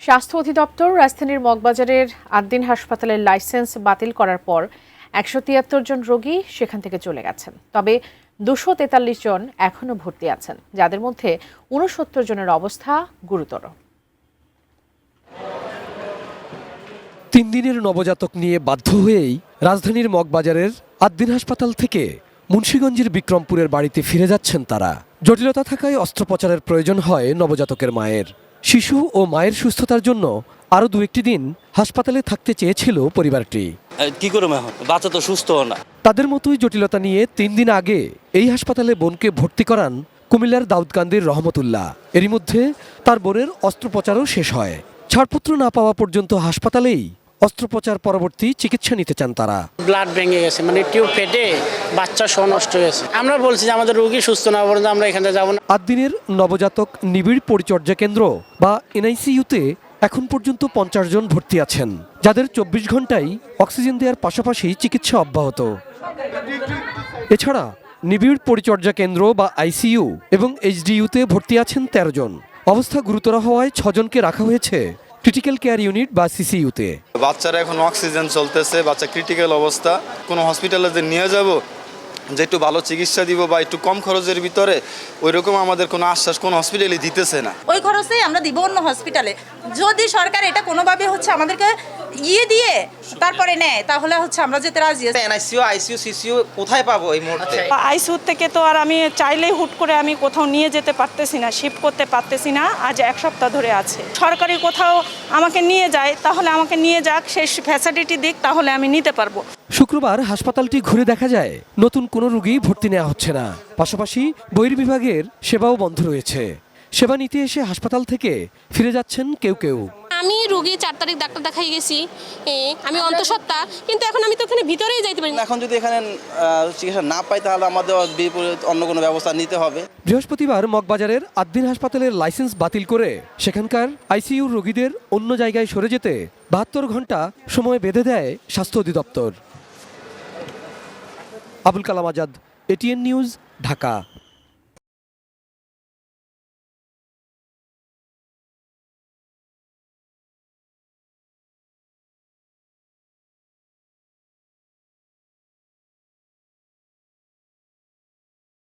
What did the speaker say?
স্বাস্থ্য অধিদপ্তর রাজধানীর মগবাজারের আদ্দিন হাসপাতালের লাইসেন্স বাতিল করার পর ১৭৩ জন রোগী সেখান থেকে চলে গেছেন। তবে ২৪৩ জন এখনও ভর্তি আছেন, যাদের মধ্যে ৬৯ জনের অবস্থা গুরুতর। ৩ দিনের নবজাতক নিয়ে বাধ্য হয়েই রাজধানীর মগবাজারের আদ্দিন হাসপাতাল থেকে মুন্সিগঞ্জের বিক্রমপুরের বাড়িতে ফিরে যাচ্ছেন তারা। জটিলতা থাকায় অস্ত্রোপচারের প্রয়োজন হয় নবজাতকের মায়ের। শিশু ও মায়ের সুস্থতার জন্য আরও ২-১টি দিন হাসপাতালে থাকতে চেয়েছিল পরিবারটি। কি করবো এখন, বাচ্চা তো সুস্থ না। তাদের মতোই জটিলতা নিয়ে ৩ দিন আগে এই হাসপাতালে বোনকে ভর্তি করান কুমিল্লার দাউদকান্দির রহমতুল্লাহ। এরই মধ্যে তার বোনের অস্ত্রোপচারও শেষ হয়। ছাড়পত্র না পাওয়া পর্যন্ত হাসপাতালেই অস্ত্রোপচার পরবর্তী চিকিৎসা নিতে চান তারা। ব্লাড ভেঙে গেছে, মানে টিউব ফেটে বাচ্চা সহ নষ্ট হয়েছে। আমরা বলছি যে আমাদের রোগী সুস্থ না পর্যন্ত আমরা এখানে যাব না। আদ্দিনের নবজাতক নিবিড় পরিচর্যা কেন্দ্র বা এনআইসিইউতে এখন পর্যন্ত ৫০ জন ভর্তি আছেন, যাদের ২৪ ঘন্টায় অক্সিজেন দেওয়ার পাশাপাশি চিকিৎসা অব্যাহত। এছাড়া নিবিড় পরিচর্যা কেন্দ্র বা আইসিইউ এবং এইচডিইউতে ভর্তি আছেন ১৩ জন। অবস্থা গুরুতর হওয়ায় ৬ জনকে রাখা হয়েছে ক্রিটিক্যাল কেয়ার ইউনিট বা সিসিইউতে। বাচ্চারা এখন অক্সিজেন চলতেছে, বাচ্চা ক্রিটিক্যাল অবস্থা। কোনো হসপিটালে যে নিয়ে যাব যে একটু ভালো চিকিৎসা দিব বা একটু কম খরচের ভিতরে, ওইরকম আমাদের কোনো আশ্বাস কোনো হসপিটালে দিতেছে না। ওই খরচেই আমরা দিব অন্য হসপিটালে। যদি সরকার এটা কোনোভাবে আমাদেরকে দিয়ে তারপরে নেয়, তাহলে আমরা যেতে রাজি আছি। এনআইসিইউ, আইসিইউ, সিসিইউ কোথায় পাবো এই মুহূর্তে? আইসিইউ থেকে তো আর আমি চাইলেই হুট করে আমি কোথাও নিয়ে যেতে পারতেছি না, শিফট করতে পারতেছি না। আজ ১ সপ্তাহ ধরে আছে। সরকারি কোথাও আমাকে নিয়ে যায়, তাহলে আমাকে নিয়ে যাক, সেই ফ্যাসিলিটি দিক, তাহলে আমি নিতে পারবো। শুক্রবার হাসপাতালটি ঘুরে দেখা যায় নতুন কোনো রোগী ভর্তি নেওয়া হচ্ছে না। পাশাপাশি বহির্বিভাগের সেবাও বন্ধ রয়েছে। সেবা নিতে এসে হাসপাতাল থেকে ফিরে যাচ্ছেন কেউ কেউ। আমি রোগী ৪ তারিখ ডাক্তার দেখাই গেছি, আমি অন্তঃসত্ত্বা, কিন্তু এখন আমি তো ওখানে ভিতরেই যাইতে পারি না। এখন যদি এখানে চিকিৎসা না পাই, তাহলে আমাদের অন্য কোনো ব্যবস্থা নিতে হবে। বৃহস্পতিবার মগবাজারের আদ্দিন হাসপাতালের লাইসেন্স বাতিল করে সেখানকার আইসিইউ রোগীদের অন্য জায়গায় সরে যেতে ৭২ ঘন্টা সময় বেঁধে দেয় স্বাস্থ্য অধিদপ্তর। Abul Kalam Azad, ATN news, Dhaka.